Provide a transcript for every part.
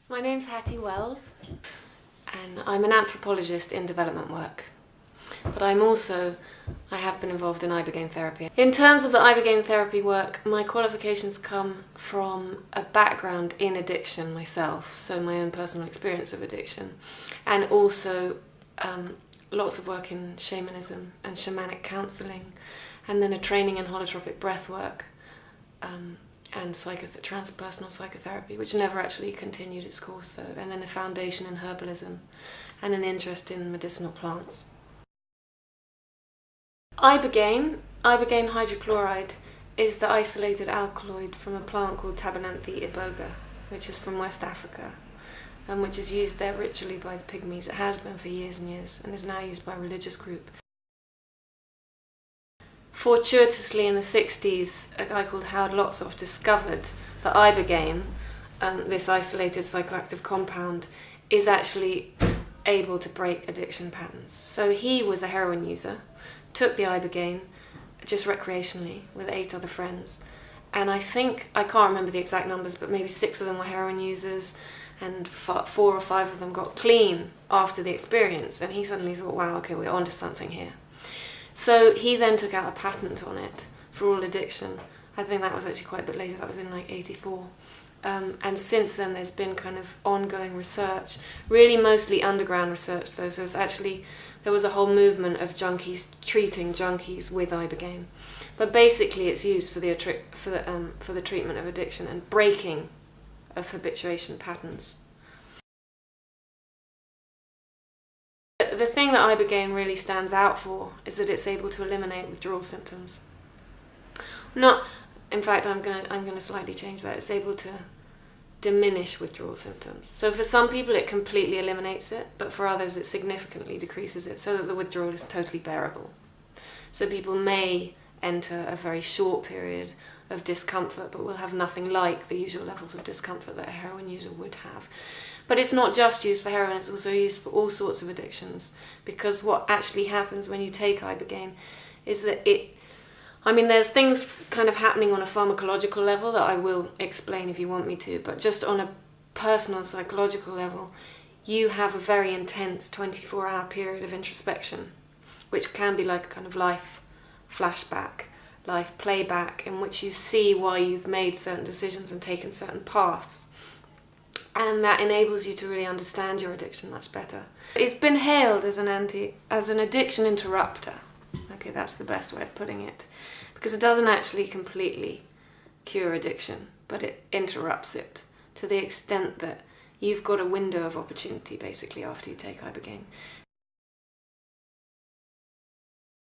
My name's Hattie Wells and I'm an anthropologist in development work. But I have been involved in ibogaine therapy. In terms of the ibogaine therapy work, my qualifications come from a background in addiction myself, so my own personal experience of addiction, and also lots of work in shamanism and shamanic counselling, and then a training in holotropic breath work and transpersonal psychotherapy, which never actually continued its course though, and then a foundation in herbalism and an interest in medicinal plants. Ibogaine hydrochloride, is the isolated alkaloid from a plant called Tabernanthe iboga, which is from West Africa, and which is used there ritually by the Pygmies. It has been for years and years, and is now used by a religious group. Fortuitously in the 60s, a guy called Howard Lotsof discovered that ibogaine, this isolated psychoactive compound, is actually able to break addiction patterns. So he was a heroin user, took the ibogaine just recreationally with 8 other friends, and I can't remember the exact numbers, but maybe 6 of them were heroin users and 4 or 5 of them got clean after the experience, and he suddenly thought, wow, okay, we're onto something here. So he then took out a patent on it for all addiction. I think that was actually quite a bit later, that was in like 84. And since then there's been kind of ongoing research, really mostly underground research though, so there was a whole movement of junkies treating junkies with ibogaine. But basically it's used for the treatment of addiction and breaking of habituation patterns. The thing that ibogaine really stands out for is that it's able to eliminate withdrawal symptoms. In fact, I'm gonna slightly change that. It's able to diminish withdrawal symptoms. So for some people it completely eliminates it, but for others it significantly decreases it so that the withdrawal is totally bearable. So people may enter a very short period of discomfort, but will have nothing like the usual levels of discomfort that a heroin user would have. But it's not just used for heroin, it's also used for all sorts of addictions, because what actually happens when you take ibogaine is that there's things kind of happening on a pharmacological level that I will explain if you want me to, but just on a personal psychological level, you have a very intense 24-hour period of introspection, which can be like a kind of life flashback, life playback, in which you see why you've made certain decisions and taken certain paths. And that enables you to really understand your addiction much better. It's been hailed as an addiction interrupter. Okay, that's the best way of putting it. Because it doesn't actually completely cure addiction, but it interrupts it to the extent that you've got a window of opportunity basically after you take ibogaine.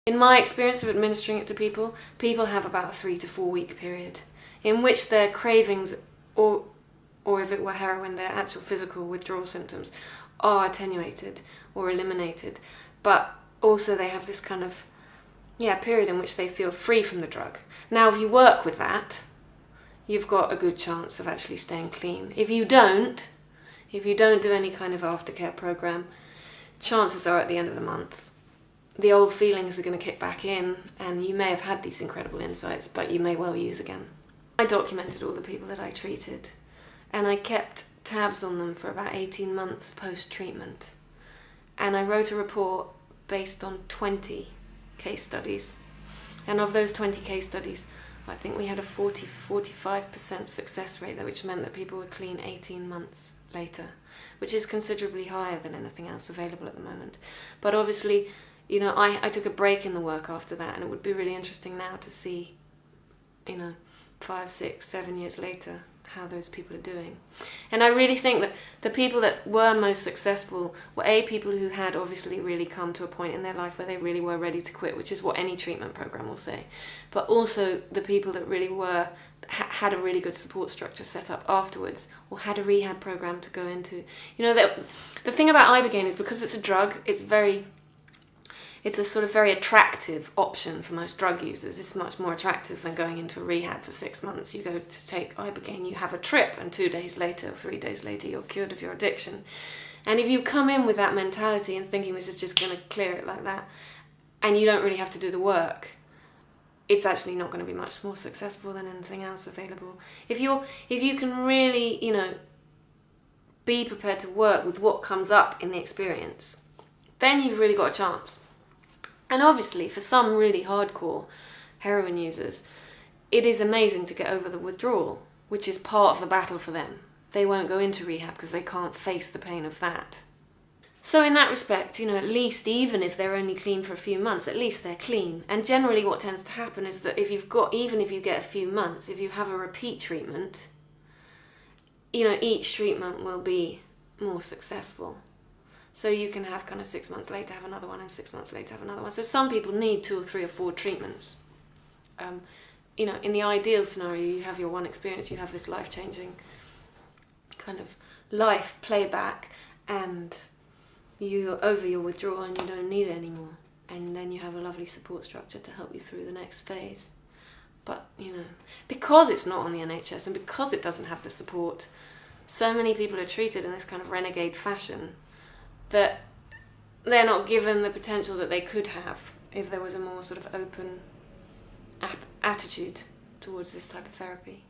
In my experience of administering it to people have about a 3 to 4 week period in which their cravings or if it were heroin, their actual physical withdrawal symptoms are attenuated or eliminated, but also they have this kind of period in which they feel free from the drug. Now if you work with that, you've got a good chance of actually staying clean. If you don't do any kind of aftercare program, chances are at the end of the month the old feelings are going to kick back in and you may have had these incredible insights, but you may well use again. I documented all the people that I treated, and I kept tabs on them for about 18 months post-treatment. And I wrote a report based on 20 case studies. And of those 20 case studies, I think we had a 40–45% success rate, which meant that people were clean 18 months later, which is considerably higher than anything else available at the moment. But obviously, I took a break in the work after that, and it would be really interesting now to see, 5, 6, 7 years later, how those people are doing. And I really think that the people that were most successful were people who had obviously really come to a point in their life where they really were ready to quit, which is what any treatment program will say, but also the people that really had a really good support structure set up afterwards, or had a rehab program to go into. The thing about ibogaine is, because it's a drug, it's a sort of very attractive option for most drug users. It's much more attractive than going into a rehab for 6 months. You go to take ibogaine, you have a trip, and 2 days later or 3 days later you're cured of your addiction. And if you come in with that mentality and thinking this is just going to clear it like that, and you don't really have to do the work, it's actually not going to be much more successful than anything else available. If you can really, be prepared to work with what comes up in the experience, then you've really got a chance. And obviously, for some really hardcore heroin users, it is amazing to get over the withdrawal, which is part of the battle for them. They won't go into rehab because they can't face the pain of that. So in that respect, at least even if they're only clean for a few months, at least they're clean. And generally what tends to happen is that even if you get a few months, if you have a repeat treatment, each treatment will be more successful. So you can have kind of 6 months later have another one and 6 months later have another one. So some people need 2 or 3 or 4 treatments. In the ideal scenario, you have your one experience, you have this life-changing kind of life playback, and you're over your withdrawal and you don't need it anymore. And then you have a lovely support structure to help you through the next phase. But, because it's not on the NHS and because it doesn't have the support, so many people are treated in this kind of renegade fashion that they're not given the potential that they could have if there was a more sort of open attitude towards this type of therapy.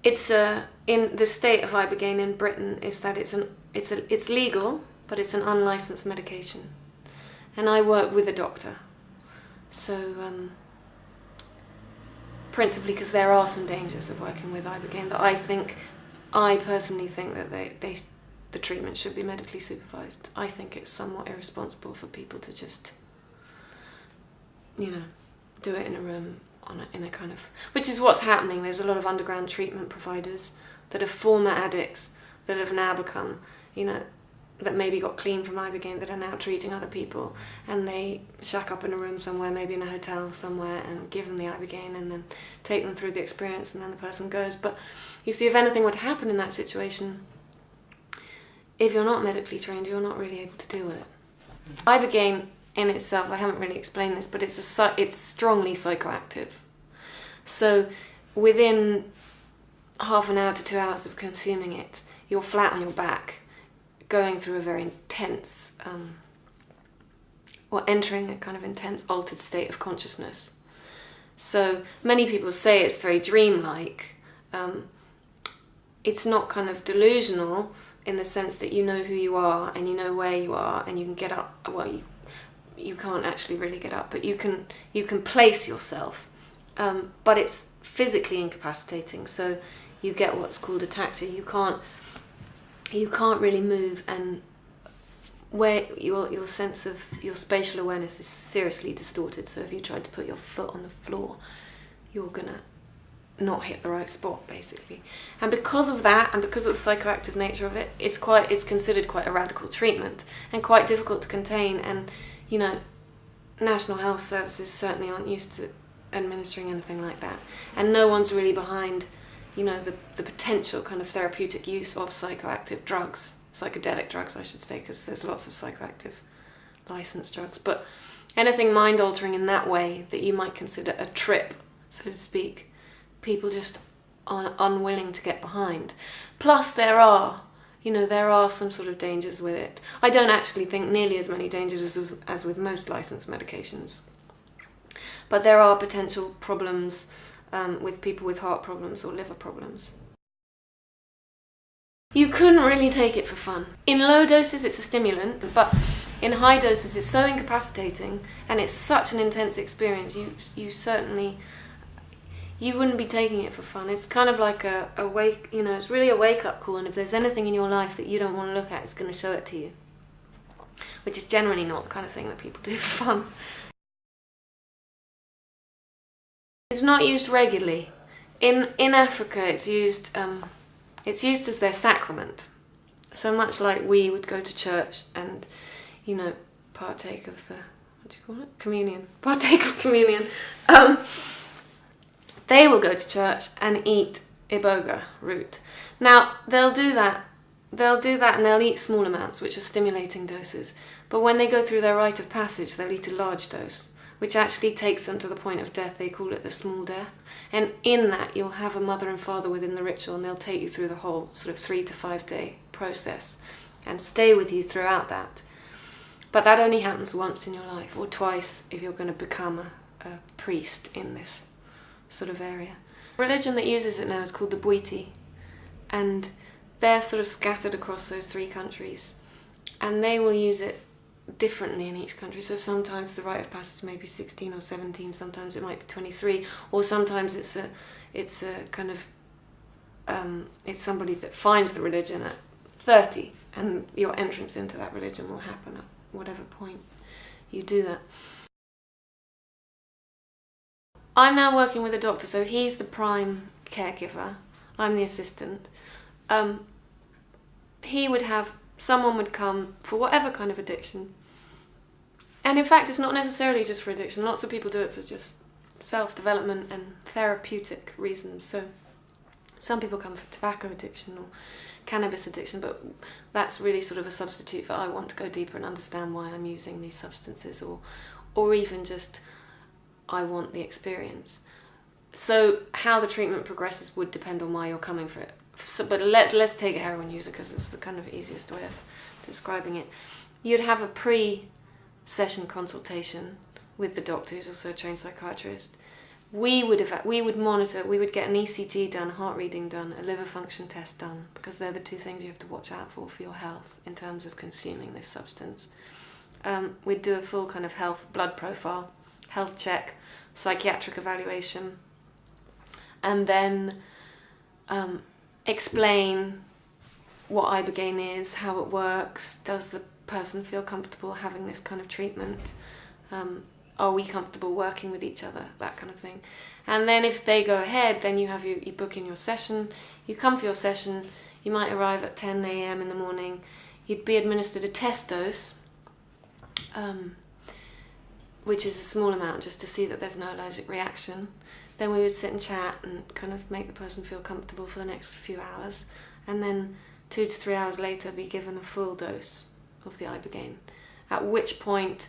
It's in the state of ibogaine in Britain is that it's legal, but it's an unlicensed medication, and I work with a doctor. So principally because there are some dangers of working with ibogaine that I personally think that the treatment should be medically supervised. I think it's somewhat irresponsible for people to just, do it in a room in a kind of, which is what's happening. There's a lot of underground treatment providers that are former addicts that have now become, that maybe got clean from ibogaine, that are now treating other people, and they shack up in a room somewhere, maybe in a hotel somewhere, and give them the ibogaine and then take them through the experience, and then the person goes. But you see, if anything were to happen in that situation, if you're not medically trained, you're not really able to deal with it. Ibogaine in itself, I haven't really explained this, but it's strongly psychoactive. So within half an hour to 2 hours of consuming it, you're flat on your back, going through a very intense, or entering a kind of intense altered state of consciousness. So many people say it's very dreamlike. It's not kind of delusional in the sense that you know who you are and you know where you are and you can get up. Well, you can't actually really get up, but you can place yourself. But it's physically incapacitating, so you get what's called ataxia. You can't really move, and where your sense of your spatial awareness is seriously distorted. So if you tried to put your foot on the floor, you're gonna not hit the right spot, basically. And because of that, and because of the psychoactive nature of it, it's considered quite a radical treatment and quite difficult to contain. And National Health Services certainly aren't used to administering anything like that, and no one's really behind the potential kind of therapeutic use of psychoactive drugs, psychedelic drugs I should say, because there's lots of psychoactive licensed drugs, but anything mind altering in that way that you might consider a trip, so to speak, people just are unwilling to get behind. Plus there are some sort of dangers with it. I don't actually think nearly as many dangers as with most licensed medications. But there are potential problems with people with heart problems or liver problems. You couldn't really take it for fun. In low doses it's a stimulant, but in high doses it's so incapacitating and it's such an intense experience, you wouldn't be taking it for fun. It's kind of like it's really a wake-up call, and if there's anything in your life that you don't want to look at, it's going to show it to you. Which is generally not the kind of thing that people do for fun. It's not used regularly. In Africa it's used as their sacrament. So much like we would go to church and, partake of the, communion. Partake of communion. They will go to church and eat iboga root. Now, they'll do that and they'll eat small amounts, which are stimulating doses. But when they go through their rite of passage, they'll eat a large dose, which actually takes them to the point of death. They call it the small death. And in that, you'll have a mother and father within the ritual, and they'll take you through the whole sort of 3 to 5 day process and stay with you throughout that. But that only happens once in your life, or twice if you're going to become a priest in this sort of area. The religion that uses it now is called the Bwiti, and they're sort of scattered across those 3 countries, and they will use it differently in each country. So sometimes the rite of passage may be 16 or 17, sometimes it might be 23, or sometimes it's a kind of it's somebody that finds the religion at 30, and your entrance into that religion will happen at whatever point you do that. I'm now working with a doctor, so he's the prime caregiver, I'm the assistant. Someone would come for whatever kind of addiction. And in fact, it's not necessarily just for addiction. Lots of people do it for just self-development and therapeutic reasons. So some people come for tobacco addiction or cannabis addiction, but that's really sort of a substitute for I want to go deeper and understand why I'm using these substances, or even just I want the experience. So how the treatment progresses would depend on why you're coming for it. So, but let's take a heroin user because it's the kind of easiest way of describing it. You'd have a pre-session consultation with the doctor, who's also a trained psychiatrist. We would monitor, we would get an ECG done, heart reading done, a liver function test done, because they're the 2 things you have to watch out for your health in terms of consuming this substance. We'd do a full kind of health blood profile, health check, psychiatric evaluation, and then explain what ibogaine is, how it works, does the person feel comfortable having this kind of treatment, are we comfortable working with each other, that kind of thing. And then if they go ahead, then you book in your session, you come for your session, you might arrive at 10 a.m. in the morning, you'd be administered a test dose, which is a small amount just to see that there's no allergic reaction. Then we would sit and chat and kind of make the person feel comfortable for the next few hours, and then 2 to 3 hours later be given a full dose of the ibogaine, at which point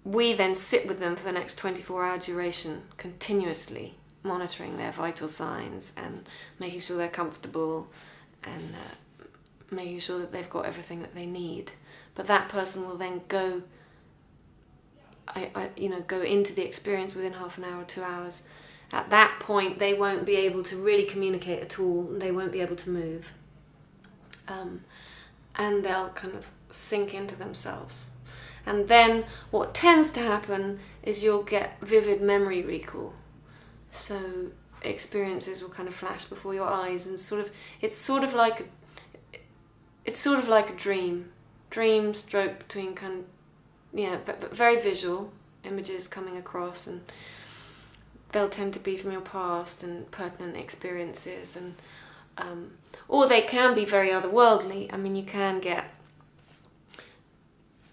we then sit with them for the next 24-hour duration, continuously monitoring their vital signs and making sure they're comfortable and making sure that they've got everything that they need. But that person will then go into the experience within half an hour or 2 hours. At that point, they won't be able to really communicate at all. They won't be able to move. And they'll kind of sink into themselves. And then what tends to happen is you'll get vivid memory recall. So experiences will kind of flash before your eyes, and it's sort of like a dream. Dream stroke between but very visual images coming across, and they'll tend to be from your past and pertinent experiences, and or they can be very otherworldly. I mean, you can get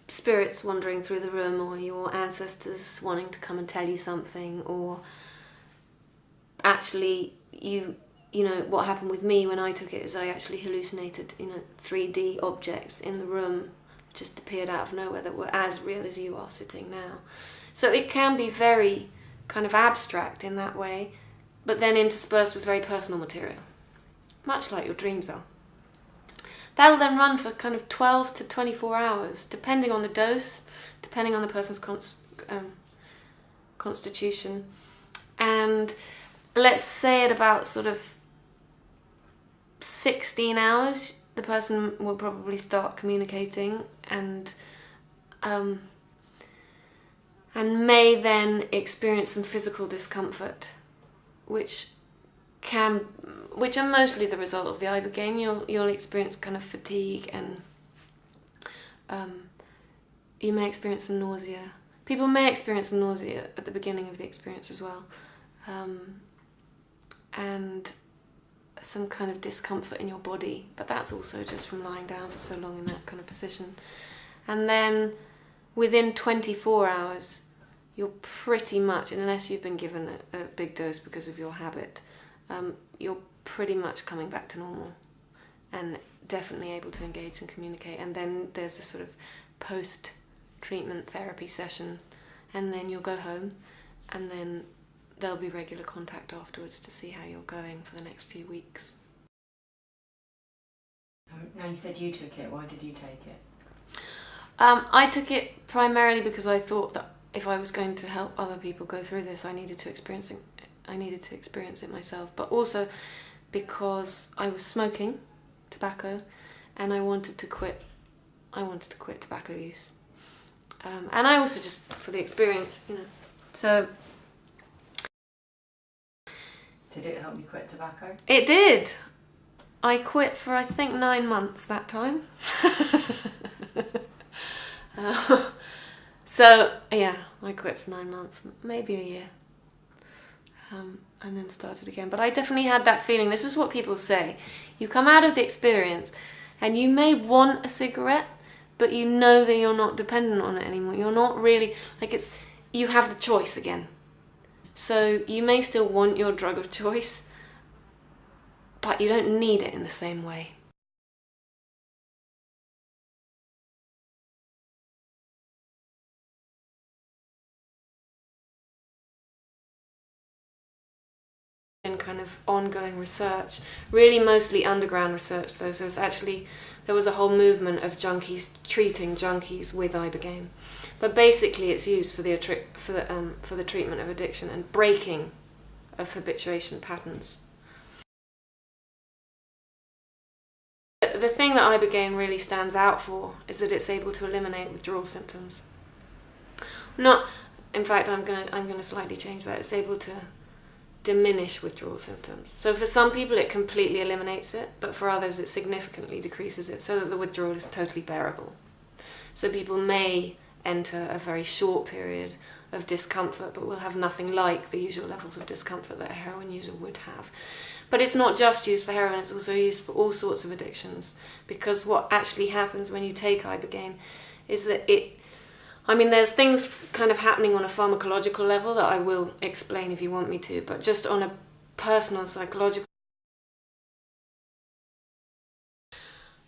spirits wandering through the room, or your ancestors wanting to come and tell you something, or actually what happened with me when I took it is I actually hallucinated 3D objects in the room just appeared out of nowhere that were as real as you are sitting now. So it can be very kind of abstract in that way, but then interspersed with very personal material, much like your dreams are. That'll then run for kind of 12 to 24 hours, depending on the dose, depending on the person's constitution. And let's say at about sort of 16 hours, the person will probably start communicating and may then experience some physical discomfort, which are mostly the result of the ibogaine. You'll experience kind of fatigue, and you may experience some nausea. People may experience some nausea at the beginning of the experience as well, and some kind of discomfort in your body, but that's also just from lying down for so long in that kind of position. And then within 24 hours, you're pretty much, unless you've been given a big dose because of your habit, you're pretty much coming back to normal and definitely able to engage and communicate. And then there's a sort of post-treatment therapy session, and then you'll go home, and then there'll be regular contact afterwards to see how you're going for the next few weeks. Now, you said you took it. Why did you take it? I took it primarily because I thought that if I was going to help other people go through this, I needed to experience it myself. But also because I was smoking tobacco and I wanted to quit tobacco use. And I also just, for the experience, you know. So... Did it help you quit tobacco? It did. I quit for, I think, 9 months that time. So, yeah, I quit for 9 months, maybe a year. And then started again. But I definitely had that feeling. This is what people say. You come out of the experience and you may want a cigarette, but you know that you're not dependent on it anymore. You're not really, like, it's, you have the choice again. So you may still want your drug of choice, but you don't need it in the same way. In kind of ongoing research, really mostly underground research though, so there was a whole movement of junkies treating junkies with ibogaine. But basically it's used for the treatment of addiction and breaking of habituation patterns. The thing that ibogaine really stands out for is that it's able to eliminate withdrawal symptoms. In fact, I'm gonna slightly change that. It's able to diminish withdrawal symptoms. So for some people it completely eliminates it, but for others it significantly decreases it so that the withdrawal is totally bearable. So people may enter a very short period of discomfort but will have nothing like the usual levels of discomfort that a heroin user would have. But it's not just used for heroin, it's also used for all sorts of addictions, because what actually happens when you take ibogaine is that there's things kind of happening on a pharmacological level that I will explain if you want me to, but just on a personal psychological...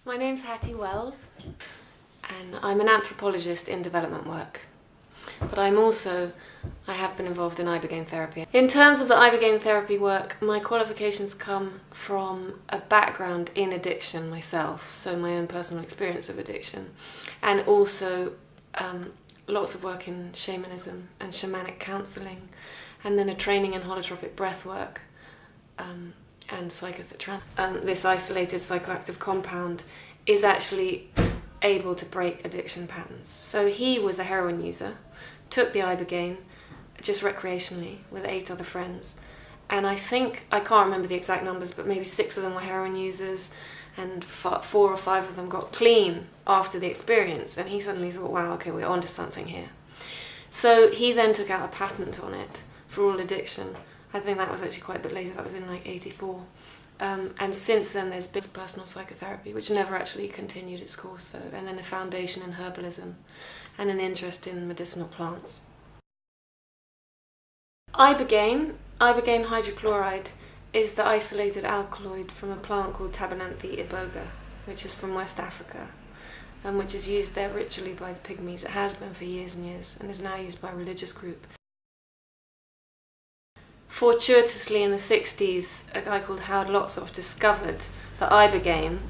My name's Hattie Wells, and I'm an anthropologist in development work. But I have been involved in ibogaine therapy. In terms of the ibogaine therapy work, my qualifications come from a background in addiction myself, so my own personal experience of addiction, and also lots of work in shamanism and shamanic counselling, and then a training in holotropic breath work and psychotherapy. This isolated psychoactive compound is actually able to break addiction patterns. So he was a heroin user, took the ibogaine just recreationally with 8 other friends, and I can't remember the exact numbers, but maybe 6 of them were heroin users, and 4 or 5 of them got clean after the experience, and he suddenly thought, wow, okay, we're onto something here. So he then took out a patent on it for all addiction. I think that was actually quite a bit later, that was in like 84. And since then there's been personal psychotherapy, which never actually continued its course though, and then a foundation in herbalism and an interest in medicinal plants. Ibogaine hydrochloride, is the isolated alkaloid from a plant called Tabernanthe iboga, which is from West Africa, and which is used there ritually by the Pygmies. It has been for years and years, and is now used by a religious group. Fortuitously in the 60s, a guy called Howard Lotsof discovered that ibogaine